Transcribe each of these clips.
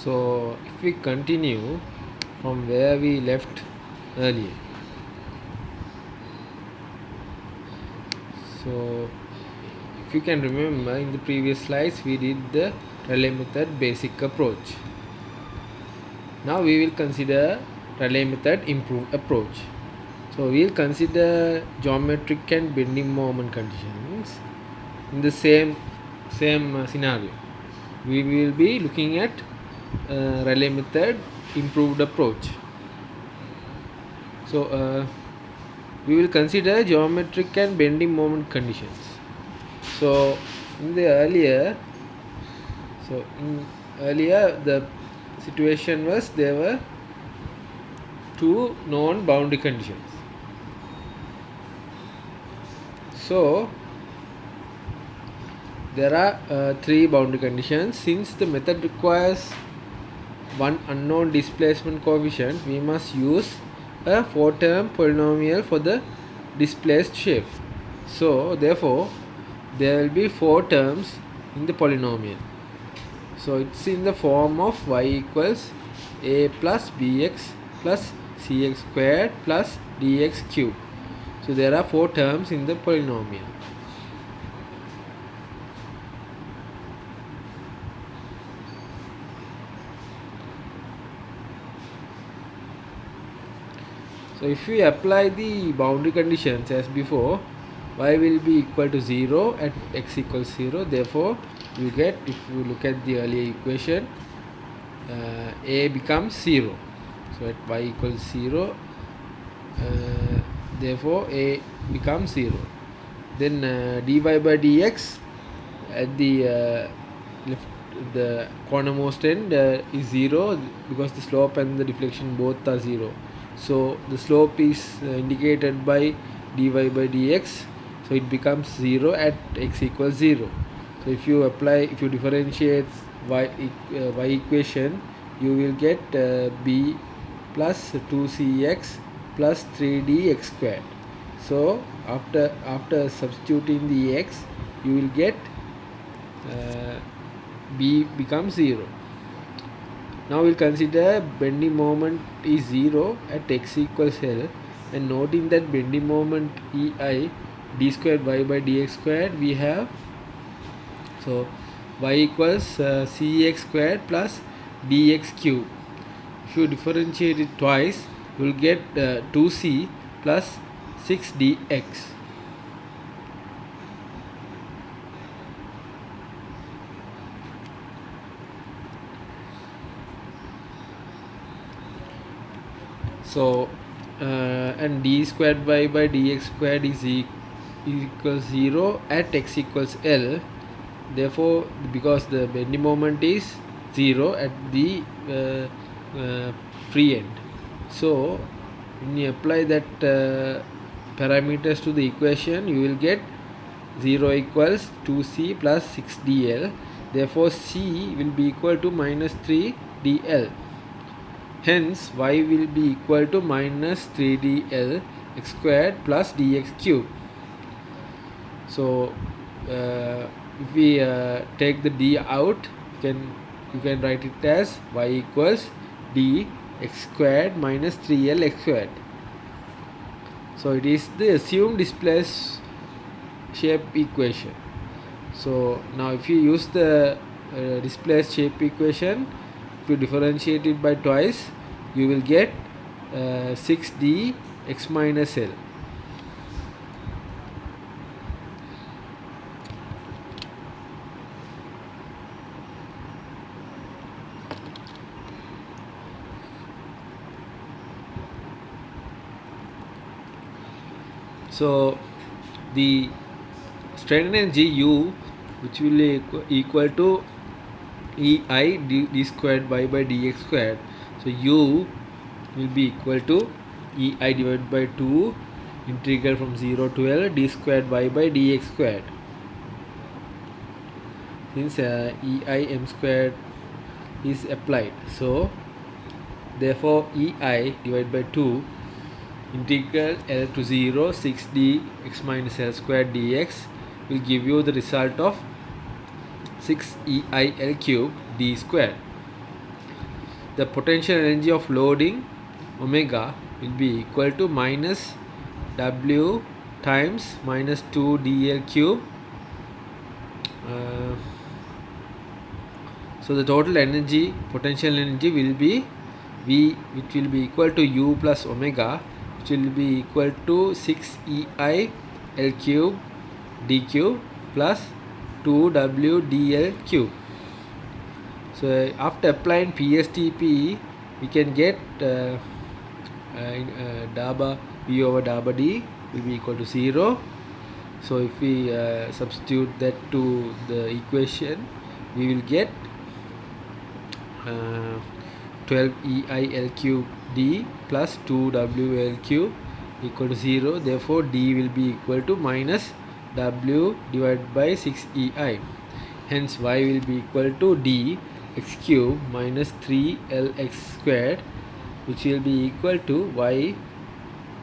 So if we continue from where we left earlier, so if you can remember, in the previous slides we did the Rayleigh method basic approach. Now we will consider Rayleigh method improved approach. So we will consider geometric and bending moment conditions in the same scenario. We will be looking at Rayleigh method improved approach. So we will consider geometric and bending moment conditions. So in earlier the situation was there were two known boundary conditions. So there are three boundary conditions. Since the method requires one unknown displacement coefficient, we must use a 4-term polynomial for the displaced shape. So therefore there will be 4 terms in the polynomial. So it's in the form of y equals a plus bx plus cx squared plus dx cubed. So there are 4 terms in the polynomial. So if we apply the boundary conditions as before, y will be equal to 0 at x equals 0. Therefore you get, if you look at the earlier equation, a becomes 0. So at y equals 0, therefore a becomes 0. Then dy by dx at the left, the cornermost end is 0 because the slope and the deflection both are 0. So the slope is indicated by dy by dx, so it becomes 0 at x equals 0. So if you differentiate y equation, you will get b plus 2cx plus 3dx squared. So after substituting the x, you will get b becomes 0. Now we'll consider bending moment is 0 at x equals L, and noting that bending moment ei d squared y by dx squared we have. So y equals cx squared plus dx cube. If you differentiate it twice, you will get 2c plus 6dx. So and d squared y by dx squared is equals 0 at x equals L. Therefore, because the bending moment is 0 at the free end, so when you apply that parameters to the equation, you will get 0 equals 2c plus 6dl. Therefore c will be equal to minus 3dl. Hence y will be equal to minus 3dl x squared plus dx cube. So if we take the d out, you can write it as y equals d x squared minus 3l x squared. So it is the assumed displaced shape equation. So now if you use the displaced shape equation, if you differentiate it by twice, you will get 6d x minus l. So the strain energy U, which will be equal to ei d squared y by dx squared. So U will be equal to ei divided by 2 integral from 0 to L d squared y by dx squared. Since ei m squared is applied, so therefore ei divided by 2 integral L to 0 6d x minus L squared dx will give you the result of 6 EIL cube d squared. the potential energy of loading omega will be equal to minus W times minus 2 dl cube. So the total energy, potential energy will be V, which will be equal to U plus omega, which will be equal to 6 EI L cube d cube plus 2W dl cube. So after applying PSTP, we can get dabba V over dabba d will be equal to 0. So if we substitute that to the equation, we will get 12 EI L cube d plus 2W L cube equal to 0. Therefore d will be equal to minus W divided by 6 EI. Hence y will be equal to d x cube minus 3lx squared, which will be equal to y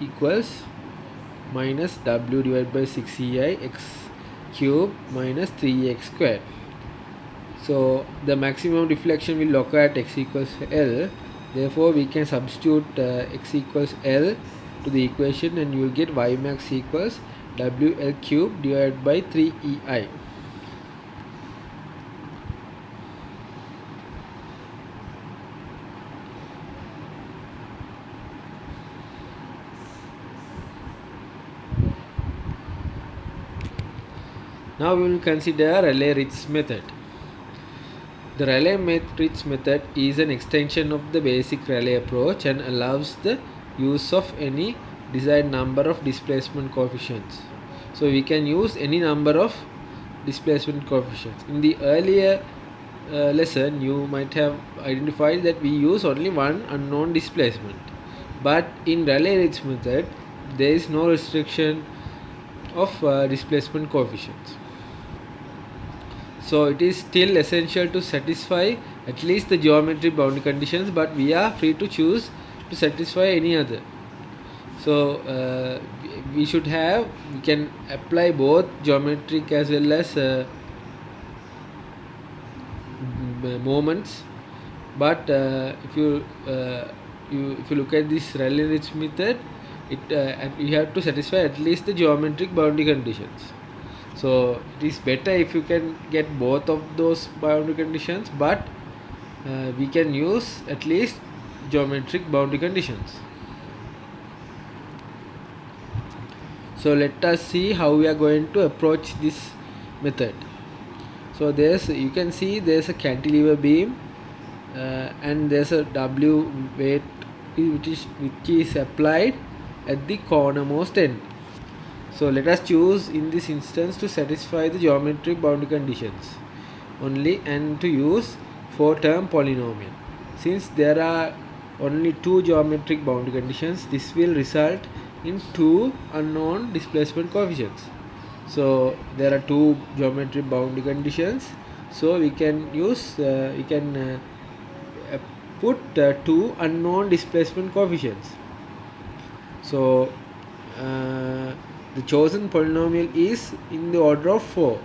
equals minus W divided by 6 EI x cube minus 3x squared. So the maximum deflection will occur at x equals L. Therefore we can substitute x equals L to the equation, and you will get y max equals WL cube divided by 3 EI. Now we will consider Rayleigh-Ritz method. The Rayleigh-Ritz method is an extension of the basic Rayleigh approach and allows the use of any desired number of displacement coefficients. So we can use any number of displacement coefficients. In the earlier lesson, you might have identified that we use only one unknown displacement. But in Rayleigh-Ritz method, there is no restriction of displacement coefficients. So it is still essential to satisfy at least the geometric boundary conditions, but we are free to choose to satisfy any other. So we can apply both geometric as well as moments. But if you look at this Rayleigh-Ritz method, you have to satisfy at least the geometric boundary conditions. So it is better if you can get both of those boundary conditions, but we can use at least geometric boundary conditions. So let us see how we are going to approach this method. So you can see there's a cantilever beam and there's a W weight which is applied at the cornermost end. So let us choose in this instance to satisfy the geometric boundary conditions only and to use 4-term polynomial. Since there are only 2 geometric boundary conditions, this will result in 2 unknown displacement coefficients. So there are 2 geometric boundary conditions, so we can put 2 unknown displacement coefficients. So the chosen polynomial is in the order of 4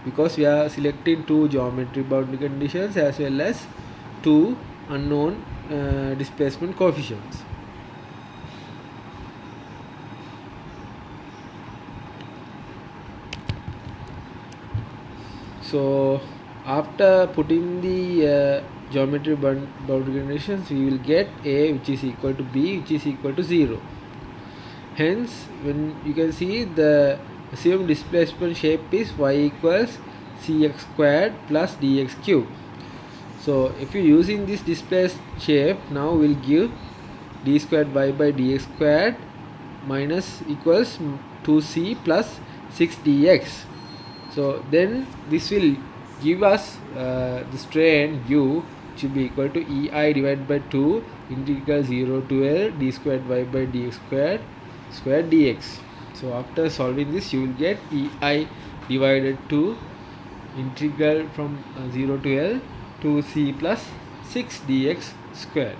because we are selecting 2 geometric boundary conditions as well as 2 unknown displacement coefficients. So after putting the geometric boundary conditions, we will get A which is equal to B which is equal to 0. Hence, when you can see the assumed displacement shape is y equals cx squared plus dx cube. So if you using this displaced shape, now will give d squared y by dx squared minus equals 2c plus 6 dx. So then this will give us the strain u, which will be equal to ei divided by 2 integral 0 to L d squared y by dx squared dx. So after solving this, you will get ei divided to integral from 0 to L to c plus 6 dx squared.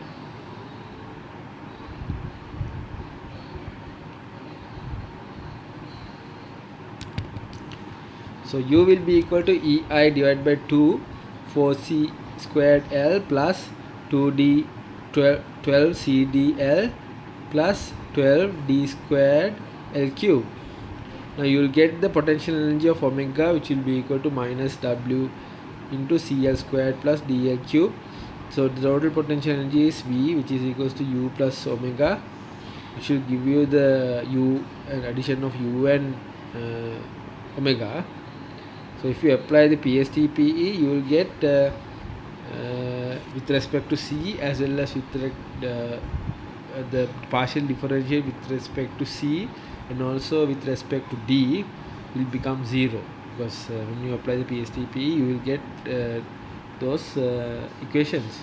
So u will be equal to ei divided by 2 4c squared L plus 2d 12 CDL plus 12 d squared L cube. Now you will get the potential energy of omega, which will be equal to minus W into CL squared plus DL cube. So the total potential energy is V, which is equals to U plus omega, which will give you the U and addition of U and omega. So if you apply the PSTPE, you will get with respect to C as well as with the partial differential with respect to C and also with respect to D will become 0, because when you apply the PSTPE you will get those equations.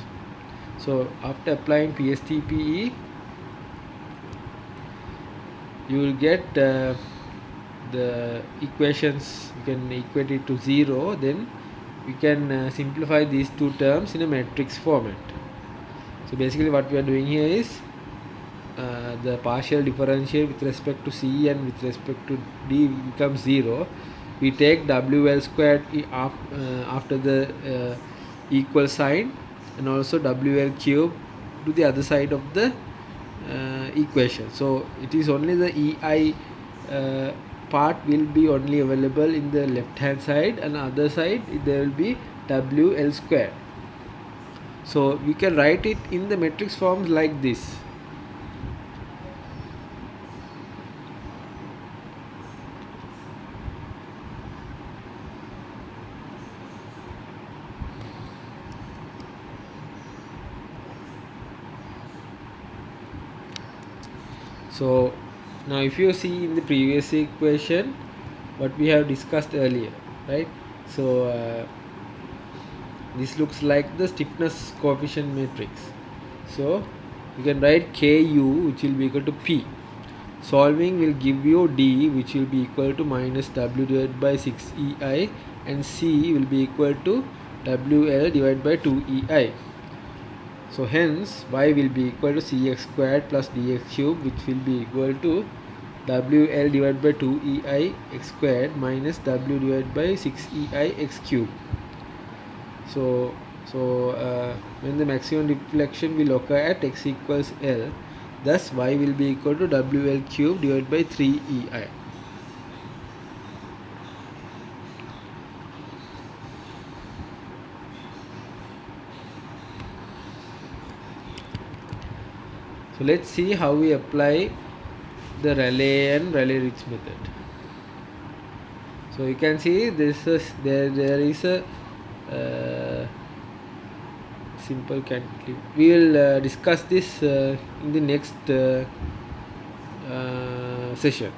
So after applying PSTPE you will get the equations. You can equate it to 0, then we can simplify these two terms in a matrix format. So basically what we are doing here is the partial differential with respect to C and with respect to D becomes 0. We take WL squared after the equal sign, and also WL cube to the other side of the equation. So it is only the EI part will be only available in the left hand side, and other side there will be WL squared. So we can write it in the matrix forms like this. So now if you see in the previous equation what we have discussed earlier, right? So this looks like the stiffness coefficient matrix. So you can write Ku, which will be equal to P. Solving will give you D, which will be equal to minus W divided by 6EI, and C will be equal to WL divided by 2EI. So hence y will be equal to cx squared plus dx cube, which will be equal to WL divided by 2EI x squared minus W divided by 6EI x cube. So when the maximum deflection will occur at x equals L, thus y will be equal to WL cube divided by 3EI. So let's see how we apply the Rayleigh and Rayleigh-Ritz method. So you can see this is there is a simple cantilever. We will discuss this in the next session.